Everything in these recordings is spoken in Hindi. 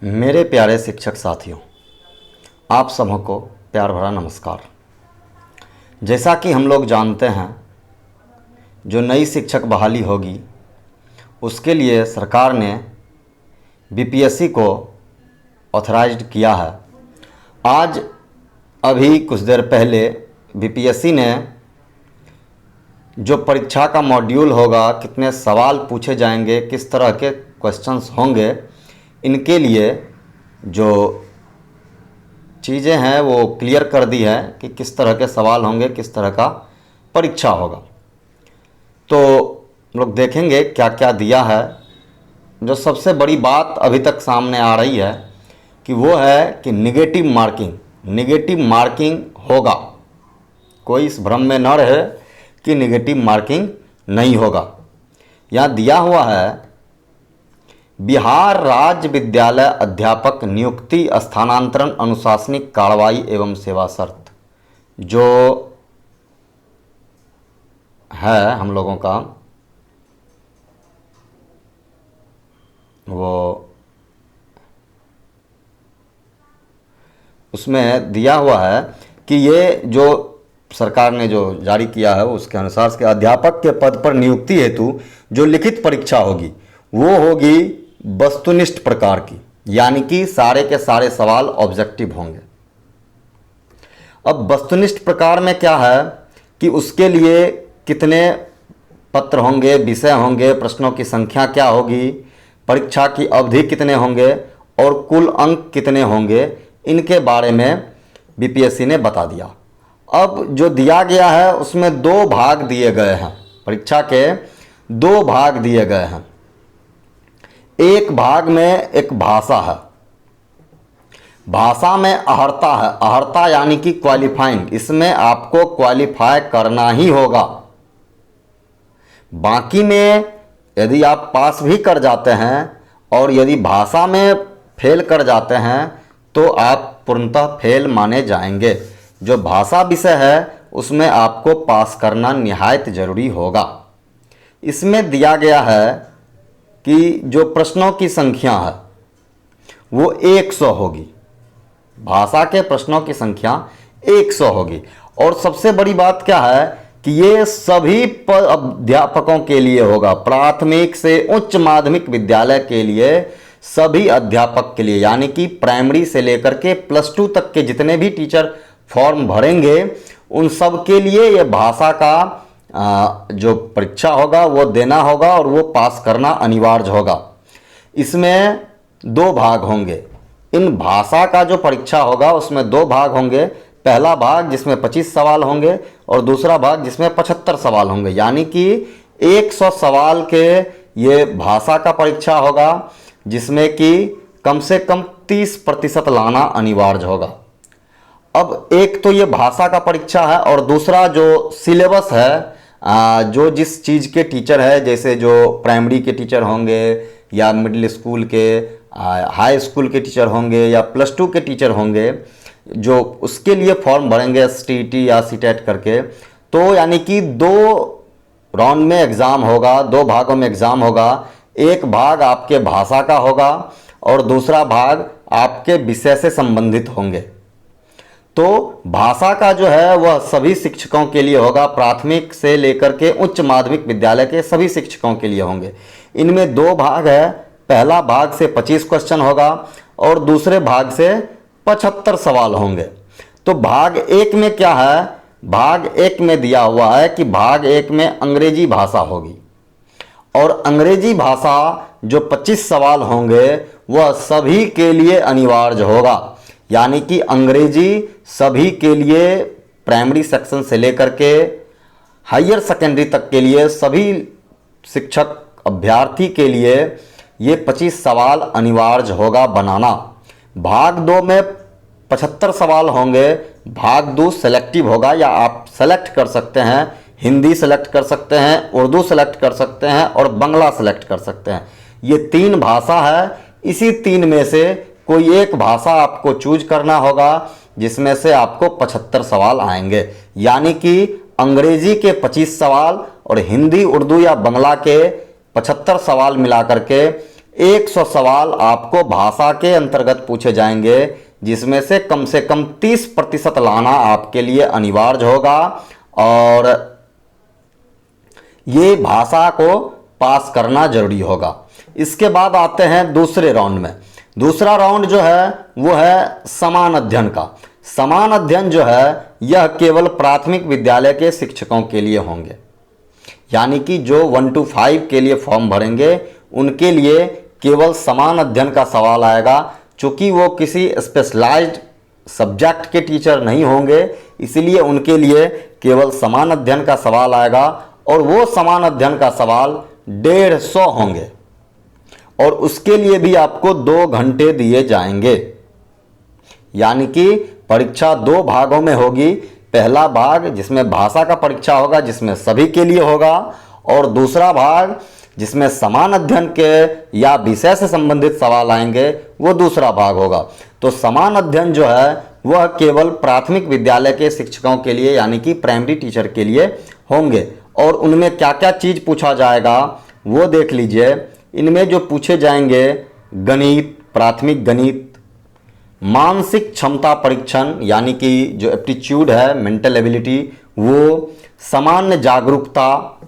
मेरे प्यारे शिक्षक साथियों, आप सबों को प्यार भरा नमस्कार। जैसा कि हम लोग जानते हैं, जो नई शिक्षक बहाली होगी उसके लिए सरकार ने बीपीएससी को ऑथराइज्ड किया है। आज अभी कुछ देर पहले बीपीएससी ने जो परीक्षा का मॉड्यूल होगा, कितने सवाल पूछे जाएंगे, किस तरह के क्वेश्चंस होंगे, इनके लिए जो चीज़ें हैं वो क्लियर कर दी है कि किस तरह के सवाल होंगे, किस तरह का परीक्षा होगा। तो हम लोग देखेंगे क्या क्या दिया है। जो सबसे बड़ी बात अभी तक सामने आ रही है कि वो है कि निगेटिव मार्किंग होगा। कोई इस भ्रम में न रहे कि निगेटिव मार्किंग नहीं होगा। यहाँ दिया हुआ है, बिहार राज्य विद्यालय अध्यापक नियुक्ति स्थानांतरण अनुशासनिक कार्रवाई एवं सेवा शर्त जो है हम लोगों का, वो उसमें दिया हुआ है कि ये जो सरकार ने जो जारी किया है उसके अनुसार के अध्यापक के पद पर नियुक्ति हेतु जो लिखित परीक्षा होगी वो होगी वस्तुनिष्ठ प्रकार की, यानी कि सारे के सारे सवाल ऑब्जेक्टिव होंगे। अब वस्तुनिष्ठ प्रकार में क्या है कि उसके लिए कितने पत्र होंगे, विषय होंगे, प्रश्नों की संख्या क्या होगी, परीक्षा की अवधि कितने होंगे और कुल अंक कितने होंगे, इनके बारे में बीपीएससी ने बता दिया। अब जो दिया गया है उसमें दो भाग दिए गए हैं, परीक्षा के दो भाग दिए गए हैं। एक भाग में एक भाषा है, भाषा में अहर्ता है, अहर्ता यानी कि क्वालिफाइंग, इसमें आपको क्वालिफाई करना ही होगा। बाकी में यदि आप पास भी कर जाते हैं और यदि भाषा में फेल कर जाते हैं तो आप पूर्णतः फेल माने जाएंगे। जो भाषा विषय है उसमें आपको पास करना निहायत जरूरी होगा। इसमें दिया गया है कि जो प्रश्नों की संख्या है वो 100 होगी, भाषा के प्रश्नों की संख्या 100 होगी। और सबसे बड़ी बात क्या है कि ये सभी अध्यापकों के लिए होगा, प्राथमिक से उच्च माध्यमिक विद्यालय के लिए सभी अध्यापक के लिए, यानी कि प्राइमरी से लेकर के +2 तक के जितने भी टीचर फॉर्म भरेंगे उन सब के लिए ये भाषा का जो परीक्षा होगा वो देना होगा और वो पास करना अनिवार्य होगा। इसमें दो भाग होंगे। इन भाषा का जो परीक्षा होगा उसमें दो भाग होंगे। पहला भाग जिसमें 25 सवाल होंगे और दूसरा भाग जिसमें 75 सवाल होंगे, यानी कि 100 सवाल के ये भाषा का परीक्षा होगा जिसमें कि कम से कम 30% लाना अनिवार्य होगा। अब एक तो ये भाषा का परीक्षा है और दूसरा जो सिलेबस है, जो जिस चीज़ के टीचर है, जैसे जो प्राइमरी के टीचर होंगे या मिडिल स्कूल के, हाई स्कूल के टीचर होंगे या +2 के टीचर होंगे, जो उसके लिए फॉर्म भरेंगे STT या CTET करके, तो यानी कि 2 राउंड में एग्ज़ाम होगा, 2 भागों में एग्ज़ाम होगा। एक भाग आपके भाषा का होगा और दूसरा भाग आपके विषय से संबंधित होंगे। तो भाषा का जो है वह सभी शिक्षकों के लिए होगा, प्राथमिक से लेकर के उच्च माध्यमिक विद्यालय के सभी शिक्षकों के लिए होंगे। इनमें 2 भाग है, पहला भाग से 25 क्वेश्चन होगा और दूसरे भाग से 75 सवाल होंगे। तो भाग 1 में क्या है, भाग 1 में दिया हुआ है कि भाग 1 में अंग्रेजी भाषा होगी और अंग्रेजी भाषा जो 25 सवाल होंगे वह सभी के लिए अनिवार्य होगा, यानी कि अंग्रेजी सभी के लिए, प्राइमरी सेक्शन से लेकर के हायर सेकेंडरी तक के लिए सभी शिक्षक अभ्यर्थी के लिए ये 25 सवाल अनिवार्य होगा बनाना। भाग 2 में 75 सवाल होंगे। भाग 2 सेलेक्टिव होगा, या आप सेलेक्ट कर सकते हैं, हिंदी सेलेक्ट कर सकते हैं, उर्दू सेलेक्ट कर सकते हैं और बांग्ला सेलेक्ट कर सकते हैं। ये 3 भाषा है, इसी 3 में से कोई एक भाषा आपको चूज करना होगा जिसमें से आपको 75 सवाल आएंगे, यानी कि अंग्रेजी के 25 सवाल और हिंदी, उर्दू या बांग्ला के 75 सवाल मिला करके 100 सवाल आपको भाषा के अंतर्गत पूछे जाएंगे, जिसमें से कम 30% लाना आपके लिए अनिवार्य होगा और ये भाषा को पास करना जरूरी होगा। इसके बाद आते हैं दूसरे राउंड में। दूसरा राउंड जो है वो है समान अध्ययन का। समान अध्ययन जो है यह केवल प्राथमिक विद्यालय के शिक्षकों के लिए होंगे, यानी कि जो 1 to 5 के लिए फॉर्म भरेंगे उनके लिए केवल समान अध्ययन का सवाल आएगा। चूँकि वो किसी स्पेशलाइज्ड सब्जेक्ट के टीचर नहीं होंगे, इसलिए उनके लिए केवल समान अध्ययन का सवाल आएगा और वो समान अध्ययन का सवाल 150 होंगे और उसके लिए भी आपको 2 घंटे दिए जाएंगे। यानी कि परीक्षा 2 भागों में होगी। पहला भाग जिसमें भाषा का परीक्षा होगा, जिसमें सभी के लिए होगा, और दूसरा भाग जिसमें समान अध्ययन के या विषय से संबंधित सवाल आएंगे, वो दूसरा भाग होगा। तो समान अध्ययन जो है वह केवल प्राथमिक विद्यालय के शिक्षकों के लिए यानी कि प्राइमरी टीचर के लिए होंगे। और उनमें क्या क्या चीज़ पूछा जाएगा वो देख लीजिए। इनमें जो पूछे जाएंगे गणित, प्राथमिक गणित, मानसिक क्षमता परीक्षण यानी कि जो एप्टीट्यूड है, मेंटल एबिलिटी, वो सामान्य जागरूकता,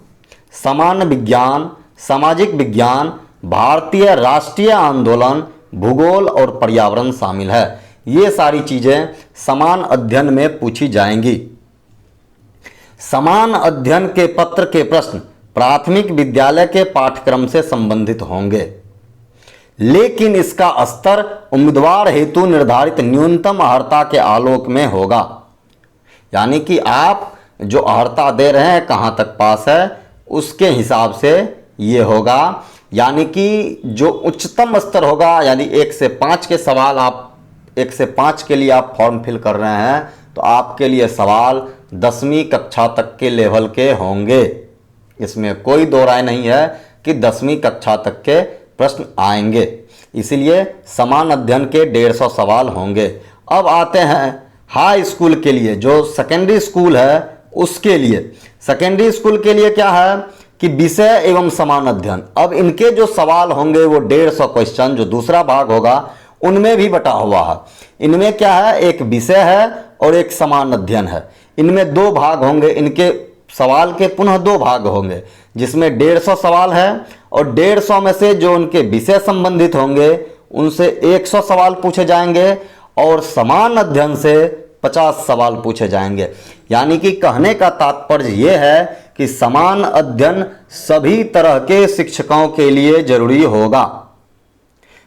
सामान्य विज्ञान, सामाजिक विज्ञान, भारतीय राष्ट्रीय आंदोलन, भूगोल और पर्यावरण शामिल है। ये सारी चीज़ें समान अध्ययन में पूछी जाएंगी। समान अध्ययन के पत्र के प्रश्न प्राथमिक विद्यालय के पाठ्यक्रम से संबंधित होंगे, लेकिन इसका स्तर उम्मीदवार हेतु निर्धारित न्यूनतम अर्हता के आलोक में होगा। यानी कि आप जो अर्हता दे रहे हैं, कहाँ तक पास है, उसके हिसाब से ये होगा। यानी कि जो उच्चतम स्तर होगा, यानी 1 से 5 के सवाल, आप 1 से 5 के लिए आप फॉर्म फिल कर रहे हैं तो आपके लिए सवाल 10वीं कक्षा तक के लेवल के होंगे। इसमें कोई दो राय नहीं है कि 10वीं कक्षा तक के प्रश्न आएंगे। इसीलिए समान अध्ययन के 150 सवाल होंगे। अब आते हैं हाई स्कूल के लिए, जो सेकेंडरी स्कूल है उसके लिए। सेकेंडरी स्कूल के लिए क्या है कि विषय एवं समान अध्ययन। अब इनके जो सवाल होंगे वो 150 क्वेश्चन, जो दूसरा भाग होगा उनमें भी बटा हुआ है। इनमें क्या है, एक विषय है और एक समान अध्ययन है। इनमें 2 भाग होंगे। इनके सवाल के पुनः 2 भाग होंगे, जिसमें 150 सवाल है और 150 में से जो उनके विषय संबंधित होंगे उनसे 100 सवाल पूछे जाएंगे और समान अध्ययन से 50 सवाल पूछे जाएंगे। यानी कि कहने का तात्पर्य यह है कि समान अध्ययन सभी तरह के शिक्षकों के लिए जरूरी होगा।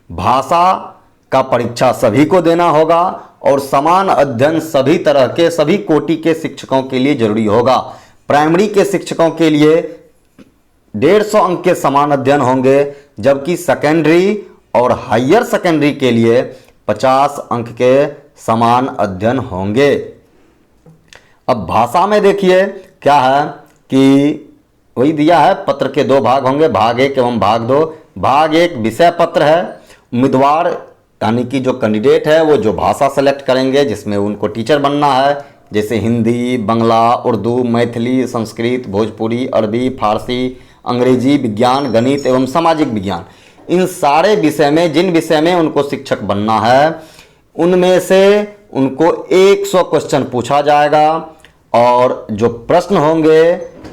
भाषा का परीक्षा सभी को देना होगा और समान अध्ययन सभी तरह के, सभी कोटि के शिक्षकों के लिए जरूरी होगा। प्राइमरी के शिक्षकों के लिए 150 अंक के समान अध्ययन होंगे, जबकि सेकेंडरी और हायर सेकेंडरी के लिए 50 अंक के समान अध्ययन होंगे। अब भाषा में देखिए क्या है कि वही दिया है, पत्र के 2 भाग होंगे, भाग 1 एवं भाग 2। भाग 1 विषय पत्र है। उम्मीदवार यानी कि जो कैंडिडेट है वो जो भाषा सेलेक्ट करेंगे जिसमें उनको टीचर बनना है, जैसे हिंदी, बांग्ला, उर्दू, मैथिली, संस्कृत, भोजपुरी, अरबी, फारसी, अंग्रेजी, विज्ञान, गणित एवं सामाजिक विज्ञान। इन सारे विषय में, जिन विषय में उनको शिक्षक बनना है, उनमें से उनको 100 क्वेश्चन पूछा जाएगा और जो प्रश्न होंगे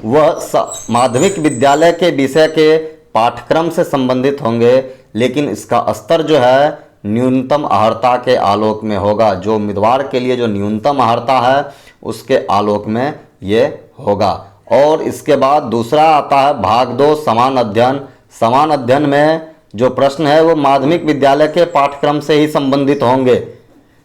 वह माध्यमिक विद्यालय के विषय के पाठ्यक्रम से संबंधित होंगे, लेकिन इसका स्तर जो है न्यूनतम अर्हता के आलोक में होगा। जो उम्मीदवार के लिए जो न्यूनतम अर्हता है उसके आलोक में ये होगा। और इसके बाद दूसरा आता है भाग 2 समान अध्ययन। समान अध्ययन में जो प्रश्न है वो माध्यमिक विद्यालय के पाठ्यक्रम से ही संबंधित होंगे,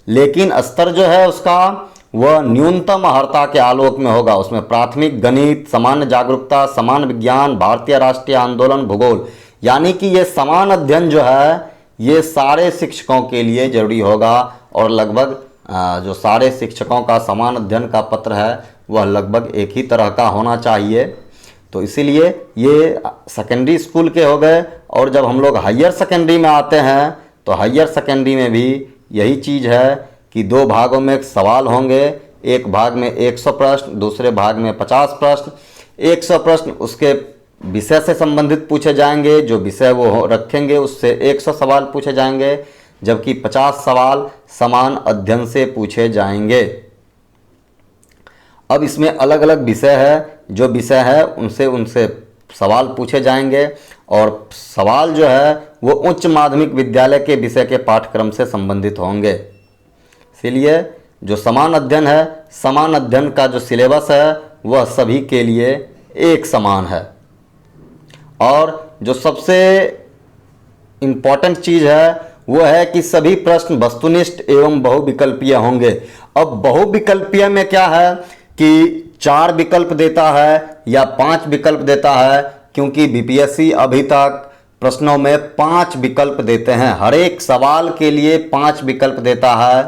लेकिन स्तर जो है उसका वह न्यूनतम अर्हता के आलोक में होगा। उसमें प्राथमिक गणित, सामान्य जागरूकता, सामान्य विज्ञान, भारतीय राष्ट्रीय आंदोलन, भूगोल। यानी कि ये समान अध्ययन जो है ये सारे शिक्षकों के लिए जरूरी होगा और लगभग जो सारे शिक्षकों का समान अध्ययन का पत्र है वह लगभग एक ही तरह का होना चाहिए। तो इसीलिए ये सेकेंडरी स्कूल के हो गए। और जब हम लोग हायर सेकेंडरी में आते हैं तो हायर सेकेंडरी में भी यही चीज़ है कि 2 भागों में सवाल होंगे। एक भाग में 100 प्रश्न, दूसरे भाग में 50 प्रश्न। 100 प्रश्न उसके विषय से संबंधित पूछे जाएंगे, जो विषय वो रखेंगे उससे 100 सवाल पूछे जाएंगे, जबकि 50 सवाल समान अध्ययन से पूछे जाएंगे। अब इसमें अलग अलग विषय है, जो विषय है उनसे सवाल पूछे जाएंगे और सवाल जो है वो उच्च माध्यमिक विद्यालय के विषय के पाठ्यक्रम से संबंधित होंगे। इसीलिए जो समान अध्ययन है, समान अध्ययन का जो सिलेबस है वह सभी के लिए एक समान है। और जो सबसे इम्पॉर्टेंट चीज़ है वो है कि सभी प्रश्न वस्तुनिष्ठ एवं बहुविकल्पीय होंगे। अब बहुविकल्पीय में क्या है कि 4 विकल्प देता है या 5 विकल्प देता है, क्योंकि बीपीएससी अभी तक प्रश्नों में 5 विकल्प देते हैं, हर एक सवाल के लिए 5 विकल्प देता है।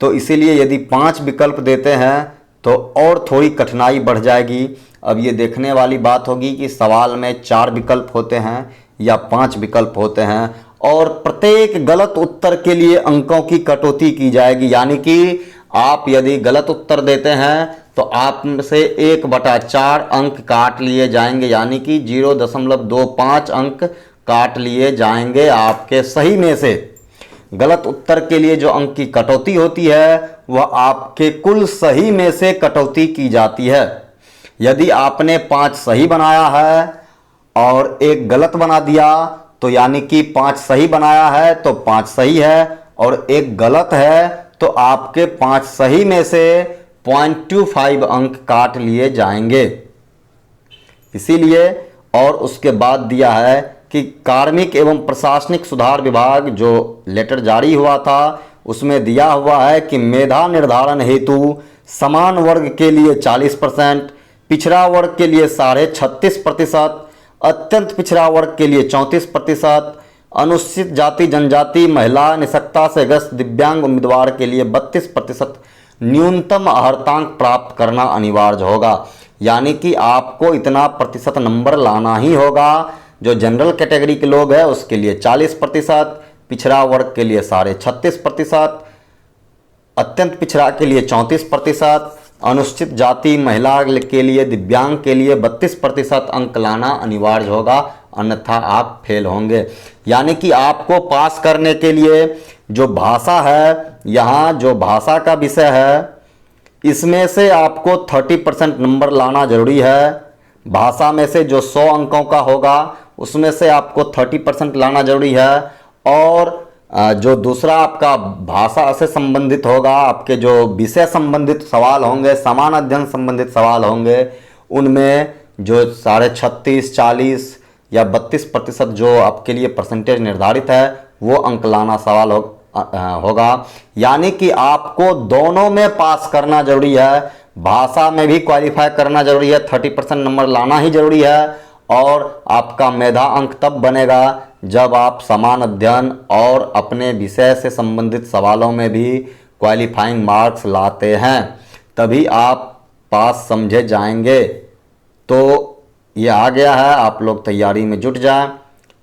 तो इसीलिए यदि 5 विकल्प देते हैं तो और थोड़ी कठिनाई बढ़ जाएगी। अब ये देखने वाली बात होगी कि सवाल में 4 विकल्प होते हैं या 5 विकल्प होते हैं, और प्रत्येक गलत उत्तर के लिए अंकों की कटौती की जाएगी। यानी कि आप यदि गलत उत्तर देते हैं तो आप से 1/4 अंक काट लिए जाएंगे, यानी कि 0.25 अंक काट लिए जाएंगे आपके सही में से। गलत उत्तर के लिए जो अंक की कटौती होती है वह आपके कुल सही में से कटौती की जाती है। यदि आपने 5 सही बनाया है और 1 गलत बना दिया तो यानी कि 5 सही बनाया है तो 5 सही है, और 1 गलत है तो आपके 5 सही में से 0.25 अंक काट लिए जाएंगे। इसीलिए और उसके बाद दिया है कि कार्मिक एवं प्रशासनिक सुधार विभाग जो लेटर जारी हुआ था उसमें दिया हुआ है कि मेधा निर्धारण हेतु समान वर्ग के लिए 40%, पिछड़ा वर्ग के लिए 36.5%, अत्यंत पिछड़ा वर्ग के लिए 34%, अनुसूचित जाति जनजाति महिला निःशक्ता से ग्रस्त दिव्यांग उम्मीदवार के लिए 32% न्यूनतम अर्हतांक प्राप्त करना अनिवार्य होगा। यानी कि आपको इतना प्रतिशत नंबर लाना ही होगा। जो जनरल कैटेगरी के लोग हैं उसके लिए 40%, पिछड़ा वर्ग के लिए 36.5%, अत्यंत पिछड़ा के लिए 34%, अनुसूचित जाति महिला के लिए दिव्यांग के लिए 32% अंक लाना अनिवार्य होगा, अन्यथा आप फेल होंगे। यानी कि आपको पास करने के लिए जो भाषा है, यहाँ जो भाषा का विषय है इसमें से आपको 30% नंबर लाना जरूरी है। भाषा में से जो 100 अंकों का होगा उसमें से आपको 30% लाना जरूरी है। और जो दूसरा आपका भाषा से संबंधित होगा, आपके जो विषय संबंधित सवाल होंगे, समान अध्ययन संबंधित सवाल होंगे, उनमें जो 36.5, 40 या 32% जो आपके लिए परसेंटेज निर्धारित है वो अंक लाना सवाल होगा। यानी कि आपको दोनों में पास करना जरूरी है। भाषा में भी क्वालिफाई करना जरूरी है, 30% नंबर लाना ही जरूरी है। और आपका मेधा अंक तब बनेगा जब आप समान अध्ययन और अपने विषय से संबंधित सवालों में भी क्वालिफाइंग मार्क्स लाते हैं, तभी आप पास समझे जाएंगे। तो ये आ गया है, आप लोग तैयारी में जुट जाएं।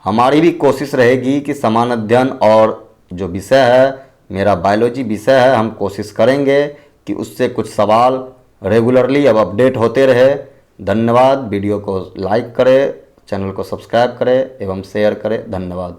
हमारी भी कोशिश रहेगी कि समान अध्ययन और जो विषय है, मेरा बायोलॉजी विषय है, हम कोशिश करेंगे कि उससे कुछ सवाल रेगुलरली अब अपडेट होते रहे। धन्यवाद। वीडियो को लाइक करें, चैनल को सब्सक्राइब करें एवं शेयर करें। धन्यवाद।